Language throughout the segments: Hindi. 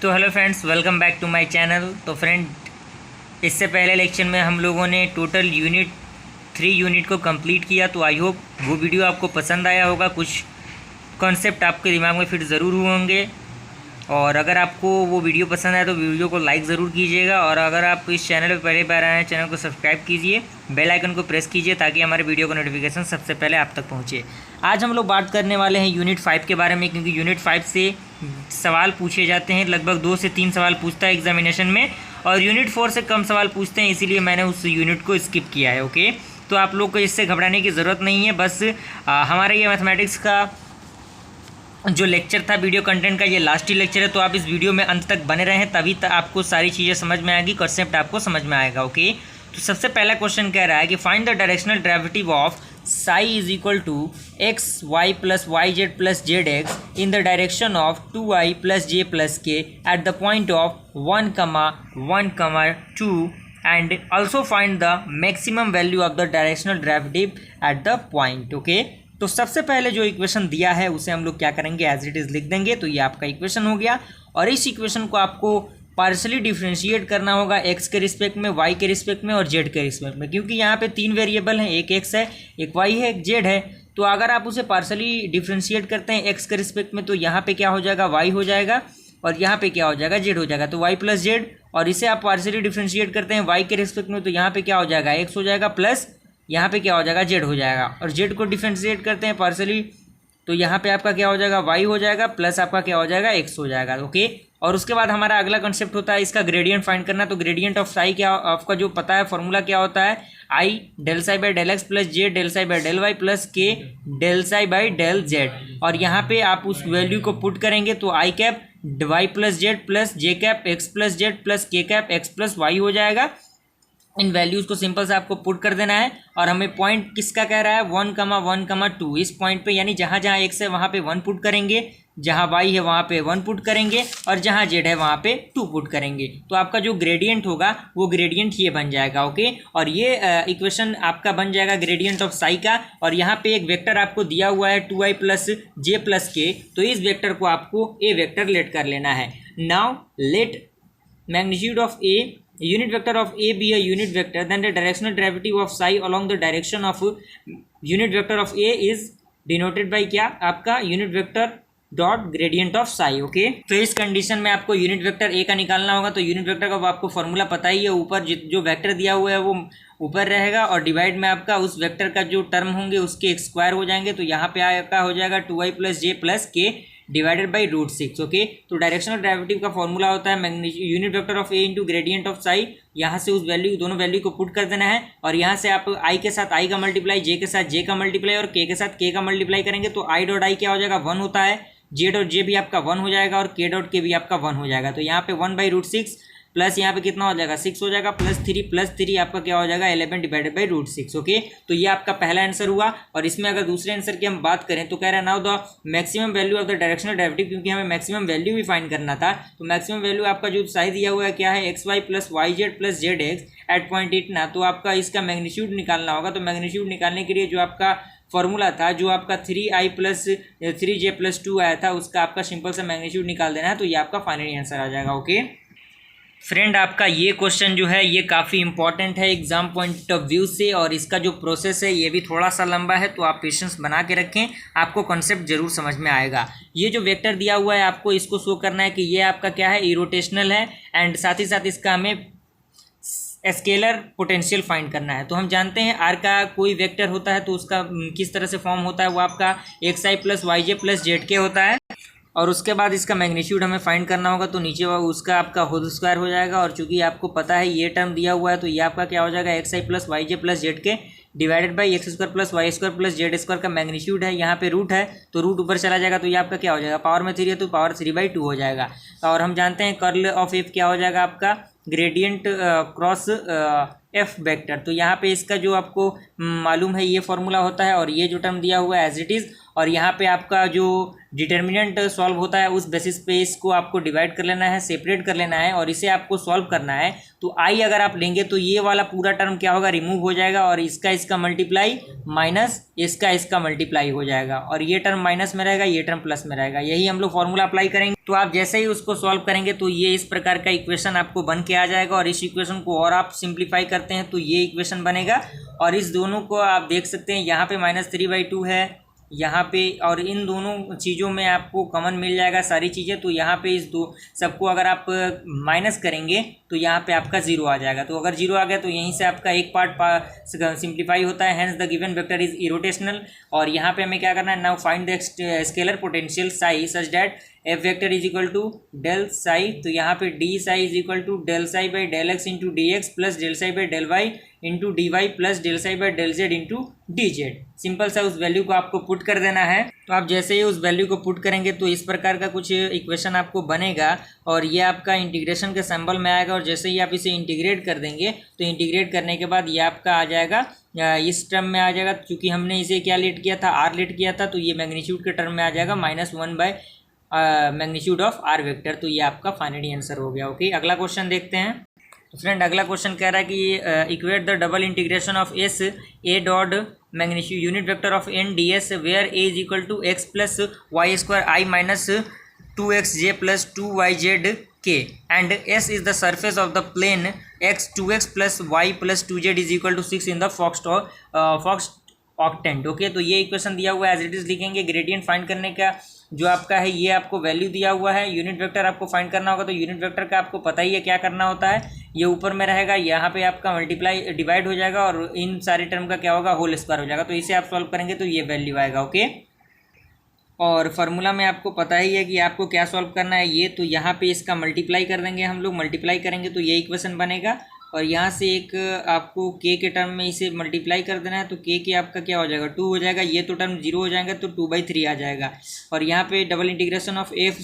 तो hello friends, welcome back to my channel. तो फ्रेंड, इससे पहले लेक्चर में हम लोगों ने टोटल यूनिट 3 यूनिट को कंप्लीट किया। तो आई होप वो वीडियो आपको पसंद आया होगा, कुछ कॉन्सेप्ट आपके दिमाग में फिर ज़रूर हुए होंगे। और अगर आपको वो वीडियो पसंद आए तो वीडियो को लाइक ज़रूर कीजिएगा। और अगर आप इस चैनल पर पहली बार आए हैं, चैनल को सब्सक्राइब कीजिए, बेल आइकन को प्रेस कीजिए ताकि हमारे वीडियो का नोटिफिकेशन सबसे पहले आप तक पहुँचे। आज हम लोग बात करने वाले हैं यूनिट 5 के बारे में, क्योंकि यूनिट 5 से सवाल पूछे जाते हैं। लगभग 2 से 3 सवाल पूछता है एग्जामिनेशन में, और यूनिट 4 से कम सवाल पूछते हैं, इसीलिए मैंने उस यूनिट को स्किप किया है। ओके, तो आप लोग को इससे घबराने की ज़रूरत नहीं है। बस हमारा ये मैथमेटिक्स का जो लेक्चर था, वीडियो कंटेंट का, ये लास्ट ही लेक्चर है। तो आप इस वीडियो में अंत तक बने रहें, तभी तक आपको सारी चीज़ें समझ में आएगी, कॉन्सेप्ट आपको समझ में आएगा। ओके, तो सबसे पहला क्वेश्चन कह रहा है कि find the directional derivative of psi is equal to X Y plus Y Z plus Z X in the direction of 2i plus J plus K at the point of 1,1,2 and also find the maximum value of the directional derivative at the point. Okay, तो सबसे पहले जो इक्वेशन दिया है उसे हम लोग क्या करेंगे, एज इट इज़ लिख देंगे। तो ये आपका इक्वेशन हो गया, और इस इक्वेशन को आपको पार्शली डिफ्रेंशिएट करना होगा एक्स के रिस्पेक्ट में, वाई के रिस्पेक्ट में और जेड के रिस्पेक्ट में, क्योंकि यहाँ पे 3 वेरिएबल हैं, एक एक्स है, एक वाई है, एक जेड है। तो अगर आप उसे पार्शली डिफ्रेंशिएट करते हैं एक्स के रिस्पेक्ट में, तो यहाँ पे क्या हो जाएगा, वाई हो जाएगा, और यहाँ पे क्या हो जाएगा, जेड हो जाएगा। तो वाई प्लस जेड, और इसे आप पार्शली डिफ्रेंशिएट करते हैं वाई के रिस्पेक्ट में, तो यहाँ पे क्या हो जाएगा, एक्स हो जाएगा, प्लस यहाँ पे क्या हो जाएगा, जेड हो जाएगा। और जेड को डिफ्रेंशिएट करते हैं पार्शली, तो यहाँ पे आपका क्या हो जाएगा, वाई हो जाएगा, प्लस आपका क्या हो जाएगा, एक्स हो जाएगा। ओके, और उसके बाद हमारा अगला कंसेप्ट होता है इसका ग्रेडियंट फाइंड करना। तो ग्रेडियंट ऑफ साई क्या, आपका जो पता है फॉर्मूला क्या होता है, I del psi by del X plus J del psi by del Y plus K del psi by del Z. और यहाँ पे आप उस वैल्यू को पुट करेंगे तो I cap Y plus Z plus J cap X plus Z plus K cap X plus Y हो जाएगा। इन वैल्यूज़ को सिंपल से आपको पुट कर देना है, और हमें पॉइंट किसका कह रहा है, 1,1,2। इस पॉइंट पे यानी जहाँ जहाँ एक्स है वहाँ पे 1 पुट करेंगे, जहाँ वाई है वहाँ पे 1 पुट करेंगे, और जहाँ जेड है वहाँ पे 2 पुट करेंगे। तो आपका जो ग्रेडियंट होगा वो ग्रेडियंट ये बन जाएगा। ओके, और ये इक्वेशन आपका बन जाएगा ग्रेडियंट ऑफ साई का। और यहाँ पे एक वेक्टर आपको दिया हुआ है 2i प्लस जे प्लस के, तो इस वेक्टर को आपको ए वेक्टर लेट कर लेना है। Now let magnitude of A unit vector of a be a unit vector, then the directional derivative of psi along the direction of unit vector of a is denoted by क्या, आपका unit vector dot gradient of Sai. Okay, तो इस कंडीशन में आपको यूनिट वेक्टर ए का निकालना होगा। तो यूनिट वेक्टर का आपको फॉर्मूला पता ही है, ऊपर जो वेक्टर दिया हुआ है वो ऊपर रहेगा, और डिवाइड में आपका उस वेक्टर का जो टर्म होंगे उसके स्क्वायर हो जाएंगे। तो यहाँ पे आपका हो जाएगा 2i प्लस जे प्लस के डिवाइडेड बाई √6। ओके, तो डायरेक्शनल डेरिवेटिव का फॉर्मूला होता है unit vector of A into gradient of Sai. यहाँ से उस वैल्यू, दोनों वैल्यू को पुट कर देना है, और यहाँ से आप आई के साथ आई का मल्टीप्लाई, जे के साथ जे का मल्टीप्लाई और के साथ के का मल्टीप्लाई करेंगे। तो आई डॉट आई क्या हो जाएगा, 1 होता है, जे डॉट जे भी आपका 1 हो जाएगा, और के डॉट के भी आपका 1 हो जाएगा। तो यहाँ पे 1/√6 प्लस यहाँ पे कितना हो जाएगा, 6 हो जाएगा, प्लस 3 आपका क्या हो जाएगा, 11 डिवाइडेड बाई √6। ओके, तो ये आपका पहला आंसर हुआ। और इसमें अगर दूसरे आंसर की हम बात करें तो कह रहा है now the maximum value of the directional derivative, क्योंकि हमें मैक्सिमम वैल्यू भी फाइंड करना था। तो मैक्सिमम वैल्यू आपका जो साइज दिया हुआ है क्या है, x Y plus Y Z plus Z x at point इतना। तो आपका इसका मैग्नीट्यूड निकालना होगा। तो मैग्नीट्यूड निकालने के लिए जो आपका फॉर्मूला था, जो आपका 3i प्लस 3j प्लस 2 आया था, उसका आपका सिंपल सा मैग्नीट्यूड निकाल देना है। तो ये आपका फाइनली आंसर आ जाएगा। ओके फ्रेंड, आपका ये क्वेश्चन जो है ये काफ़ी इंपॉर्टेंट है एग्जाम पॉइंट ऑफ व्यू से, और इसका जो प्रोसेस है ये भी थोड़ा सा लंबा है। तो आप पेशेंस बना के रखें, आपको कॉन्सेप्ट जरूर समझ में आएगा। ये जो वेक्टर दिया हुआ है आपको इसको शो करना है कि ये आपका क्या है, इरोटेशनल है, एंड साथ ही साथ इसका हमें स्केलर पोटेंशियल फाइंड करना है। तो हम जानते हैं आर का कोई वेक्टर होता है तो उसका किस तरह से फॉर्म होता है, वो आपका x i plus y j plus z के होता है। और उसके बाद इसका मैग्नीट्यूड हमें फाइंड करना होगा। तो नीचे उसका आपका होल स्क्वायर हो जाएगा, और चूंकि आपको पता है ये टर्म दिया हुआ है तो ये आपका क्या हो जाएगा, x i plus y j plus z k divided by x square plus y square plus z square का मैग्नीट्यूड है। यहाँ पे रूट है तो रूट ऊपर चला जाएगा, तो ये आपका क्या हो जाएगा, पावर में 3 है तो पावर 3/2 हो जाएगा। और हम जानते हैं कर्ल ऑफ एफ क्या हो जाएगा, आपका ग्रेडियंट क्रॉस एफ वेक्टर। तो यहाँ पे इसका जो आपको मालूम है ये फॉर्मूला होता है और ये जो टर्म दिया हुआ है एज इट इज़, और यहाँ पे आपका जो डिटर्मिनेंट सॉल्व होता है उस बेसिस पे इसको आपको डिवाइड कर लेना है, सेपरेट कर लेना है और इसे आपको सॉल्व करना है। तो आई अगर आप लेंगे तो ये वाला पूरा टर्म क्या होगा, रिमूव हो जाएगा और इसका मल्टीप्लाई माइनस इसका मल्टीप्लाई हो जाएगा और ये टर्म माइनस में रहेगा, ये टर्म प्लस में रहेगा। यही हम लोग फॉर्मूला अप्लाई करेंगे। तो आप जैसे ही उसको सॉल्व करेंगे तो ये इस प्रकार का इक्वेशन आपको बन के आ जाएगा और इस इक्वेशन को और आप सिंप्लीफाई करते हैं तो ये इक्वेशन बनेगा। और इस दोनों को आप देख सकते हैं, यहाँ पे -3/2 है यहाँ पे, और इन दोनों चीज़ों में आपको कॉमन मिल जाएगा सारी चीज़ें। तो यहाँ पे इस दो सबको अगर आप माइनस करेंगे तो यहाँ पे आपका 0 आ जाएगा। तो अगर 0 आ गया तो यहीं से आपका एक पार्ट सिंप्लीफाई होता है, hence the given vector is irrotational. और यहाँ पे हमें क्या करना है, now find the scalar potential psi such that F vector is equal to del psi. तो यहाँ पे d psi is equal to del psi by del x into d x plus del psi by del y into d y plus del psi by del z into d z. Simple सा उस वैल्यू को आपको पुट कर देना है। तो आप जैसे ही उस वैल्यू को पुट करेंगे तो इस प्रकार का कुछ इक्वेशन आपको बनेगा और ये आपका इंटीग्रेशन के सिंबल में आएगा। और जैसे ही आप इसे इंटीग्रेट कर देंगे तो इंटीग्रेट करने के बाद ये आपका आ जाएगा इस टर्म में आ जाएगा। क्योंकि हमने इसे क्या लेट किया था, आर लेट किया था, तो ये मैग्नीट्यूड के टर्म में आ जाएगा -1 by magnitude of r vector. तो ये आपका फाइनली आंसर हो गया। ओके, अगला क्वेश्चन देखते हैं। तो फ्रेंड अगला क्वेश्चन कह रहा है कि equate the double integration of S A dot magnitude unit vector of n d s where A is equal to x plus y square i minus 2xj plus 2yz k and S is the surface of the plane x 2x plus y plus 2z is equal to 6 in the first octant. Okay, तो ये इक्वेशन दिया हुआ है, एज इट इज लिखेंगे। ग्रेडियंट फाइंड करने का जो आपका है ये आपको वैल्यू दिया हुआ है। यूनिट वेक्टर आपको फाइंड करना होगा, तो यूनिट वेक्टर का आपको पता ही है क्या करना होता है। ये ऊपर में रहेगा, यहाँ पे आपका मल्टीप्लाई डिवाइड हो जाएगा और इन सारे टर्म का क्या होगा, होल स्क्वायर हो जाएगा। तो इसे आप सॉल्व करेंगे तो ये वैल्यू आएगा। ओके, और फार्मूला में आपको पता ही है कि आपको क्या सॉल्व करना है ये। तो यहाँ पे इसका मल्टीप्लाई कर देंगे हम लोग, मल्टीप्लाई करेंगे तो ये इक्वेशन बनेगा और यहाँ से एक आपको k के टर्म में इसे मल्टीप्लाई कर देना है। तो k के आपका क्या हो जाएगा, 2 हो जाएगा। ये तो टर्म 0 हो जाएगा तो 2/3 आ जाएगा। और यहाँ पे double integration of F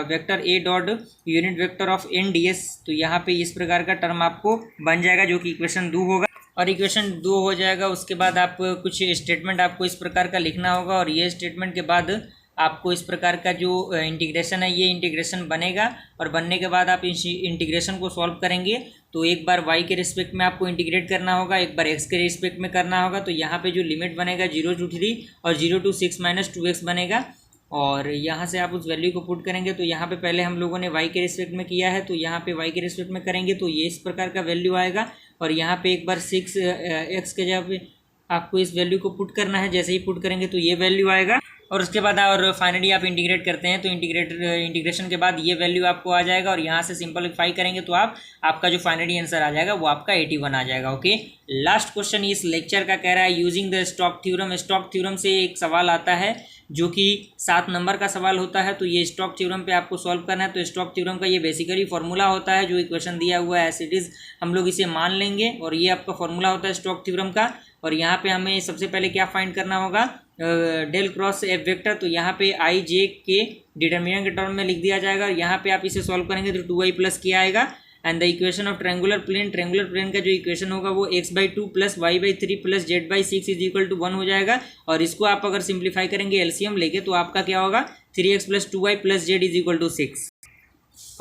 vector A dot unit vector of n d s. तो यहाँ पे इस प्रकार का टर्म आपको बन जाएगा जो कि इक्वेशन 2 होगा। और इक्वेशन 2 हो जाएगा, उसके बाद आप कुछ स्टेटमेंट आपको इस प्रकार का लिखना होगा और ये स्टेटमेंट के बाद आपको इस प्रकार का जो इंटीग्रेशन है ये इंटीग्रेशन बनेगा। और बनने के बाद आप इस इंटीग्रेशन को सॉल्व करेंगे तो एक बार y के रिस्पेक्ट में आपको इंटीग्रेट करना होगा, एक बार x के रिस्पेक्ट में करना होगा। तो यहाँ पे जो लिमिट बनेगा 0 to 3 और 0 to 6 - 2x बनेगा। और यहाँ से आप उस वैल्यू को पुट करेंगे तो यहाँ पे पहले हम लोगों ने y के रिस्पेक्ट में किया है, तो यहाँ पे y के रिस्पेक्ट में करेंगे तो ये इस प्रकार का वैल्यू आएगा। और यहाँ पे एक बार 6x के जगह पे आपको इस वैल्यू को पुट करना है। जैसे ही पुट करेंगे तो ये वैल्यू आएगा और उसके बाद और फाइनली आप इंटीग्रेट करते हैं तो इंटीग्रेशन के बाद ये वैल्यू आपको आ जाएगा। और यहाँ से सिंपलीफाई करेंगे तो आपका जो फाइनली आंसर आ जाएगा वो आपका 81 आ जाएगा। ओके, लास्ट क्वेश्चन इस लेक्चर का कह रहा है using the stock theorem. Stock theorem से एक सवाल आता है जो कि 7 नंबर का सवाल होता है। तो ये स्टॉक थ्योरम पे आपको सॉल्व करना है। तो स्टॉक थ्योरम का ये बेसिकली फॉर्मूला होता है, जो इक्वेशन दिया हुआ है एज इट इज हम लोग इसे मान लेंगे और ये आपका फॉर्मूला होता है स्टॉक थ्योरम का। और यहाँ पे हमें सबसे पहले क्या फाइंड करना होगा, डेल क्रॉस एफ वेक्टर। तो यहाँ पे आई जे के डिटर्मिनेंट के टर्म में लिख दिया जाएगा और यहाँ पे आप इसे सॉल्व करेंगे तो 2y प्लस के आएगा। And the equation of triangular plane का जो इक्वेशन होगा वो x/2 plus y/3 plus z/6 is equal to 1 हो जाएगा। और इसको आप अगर सिंप्लीफाई करेंगे एलसीएम लेके तो आपका क्या होगा, 3x plus 2y plus z is equal to 6।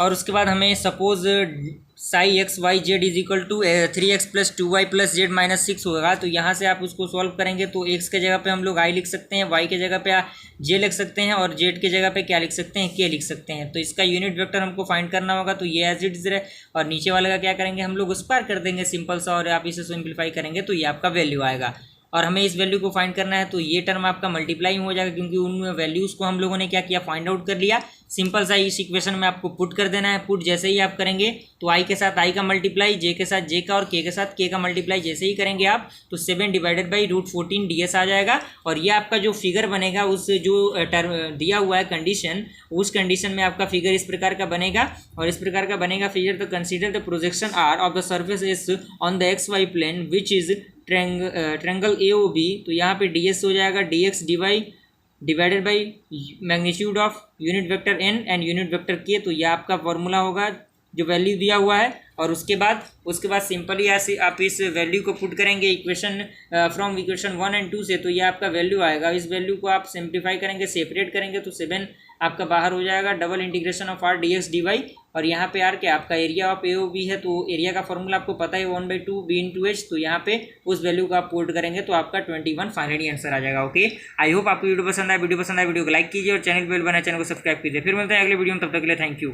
और उसके बाद हमें suppose psi x y z is equal to 3x plus 2y plus z minus 6 होगा। तो यहाँ से आप उसको सॉल्व करेंगे तो x के जगह पे हम लोग i लिख सकते हैं, y के जगह पे j लिख सकते हैं और z के जगह पे क्या लिख सकते हैं, k लिख सकते हैं। तो इसका यूनिट वेक्टर हमको फाइंड करना होगा। तो ये एज इट इज है और नीचे वाले का क्या करेंगे हम लोग स्क्वायर कर देंगे सिंपल सा, और आप इसे सिंप्लीफाई करेंगे तो ये आपका वैल्यू आएगा। और हमें इस वैल्यू को फाइंड करना है तो ये टर्म आपका मल्टीप्लाई हो जाएगा क्योंकि उन वैल्यूज़ को हम लोगों ने क्या किया, फाइंड आउट कर लिया। सिंपल सा इस इक्वेशन में आपको पुट कर देना है। पुट जैसे ही आप करेंगे तो आई के साथ आई का मल्टीप्लाई, जे के साथ जे का और के साथ के का मल्टीप्लाई जैसे ही करेंगे आप तो 7 डिवाइडेड बाई √14 ds आ जाएगा। और ये आपका जो फिगर बनेगा उस जो टर्म दिया हुआ है कंडीशन, उस कंडीशन में आपका फिगर इस प्रकार का बनेगा। और इस प्रकार का बनेगा फिगर। तो consider the projection R of the surface S on the XY plane which is triangle AOB। तो यहाँ पे ds हो जाएगा dx divided by magnitude of unit vector n and unit vector k। तो यह आपका फॉर्मूला होगा जो वैल्यू दिया हुआ है, और उसके बाद सिंपली ऐसे आप इस वैल्यू को पुट करेंगे इक्वेशन फ्रॉम इक्वेशन 1 एंड 2 से, तो ये आपका वैल्यू आएगा। इस वैल्यू को आप सिंप्लीफाई करेंगे, सेपरेट करेंगे, तो 7 आपका बाहर हो जाएगा। Double integration of R d x d y, और यहाँ पे आर क्या आपका area of A O B है, तो एरिया का फॉर्मूला आपको पता है 1/2 बी इंटू एच, तो यहाँ पे उस वैल्यू को आप पुट करेंगे तो आपका 21 फाइनली आंसर आ जाएगा। ओके, आई होप आपको वीडियो पसंद आए। वीडियो को लाइक कीजिए और चैनल पे बेल बना, चैनल को सब्सक्राइब कीजिए। फिर मिलते हैं अगले वीडियो में, तब तक के लिए थैंक यू।